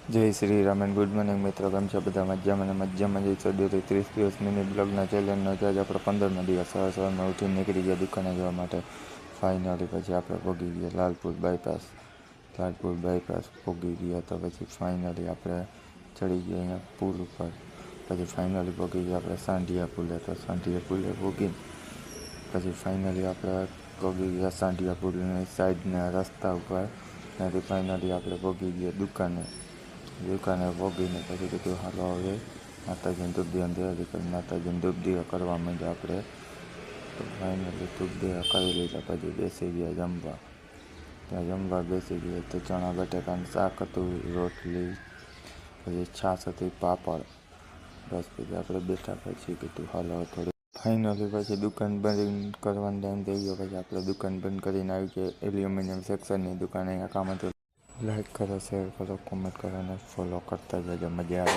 જય Shri Ram and good morning મિત્રો, કેમ છો બધા? મજામાં અને મજામાં જઈશો. 30 દિવસ મિની બ્લોગના ચેલેન્જનો આજે આપણે 15નો દિવસ સવારમાં ઉઠીને નીકળી ગયા દુકાને જવા માટે. ફાઇનલી પછી આપણે પહોંચી ગયા લાલપુર બાયપાસ પહોંચી ગયા. તો પછી ફાઇનલી આપણે ચડી ગયા અહીંયા પુલ ઉપર. પછી ફાઇનલી પહોંચી ગયા આપણે સાંઢિયા પુલે. તો સાંઢિયા પુલે પહોંચીને પછી ફાઇનલી આપણે પહોંચી ગયા સાંઢિયા પુલની સાઈડના રસ્તા ઉપર. ત્યાંથી ફાઇનલી આપણે પહોંચી ગયા દુકાને પહોંચીને પછી કીધું હાલો હવે માતાજીને ધૂપ દીવાની તૈયારી કરી. માતાજીને ધૂપ દીવા કરવા માંડ્યા આપણે. તો ફાઇનલી ધૂપ દીવા કરી લીધા પછી બેસી ગયા જમવા. ત્યાં જમવા બેસી ગયા તો ચણા બટાકાનું શાક હતું, રોટલી, પછી છાશ હતી, પાપડ. બસ પછી આપણે બેઠા પછી કીધું હાલો થોડી. ફાઇનલી પછી દુકાન બંધ કરવાનો ટાઈમ થઈ ગયો. પછી આપણે દુકાન બંધ કરીને આવી ગયા એલ્યુમિનિયમ સેક્શનની દુકાન. અહીંયા કામ હતું. લાઈક કરો, શેર કરો, કોમેન્ટ કરો અને ફોલો કરતા જજો, મજા આવે.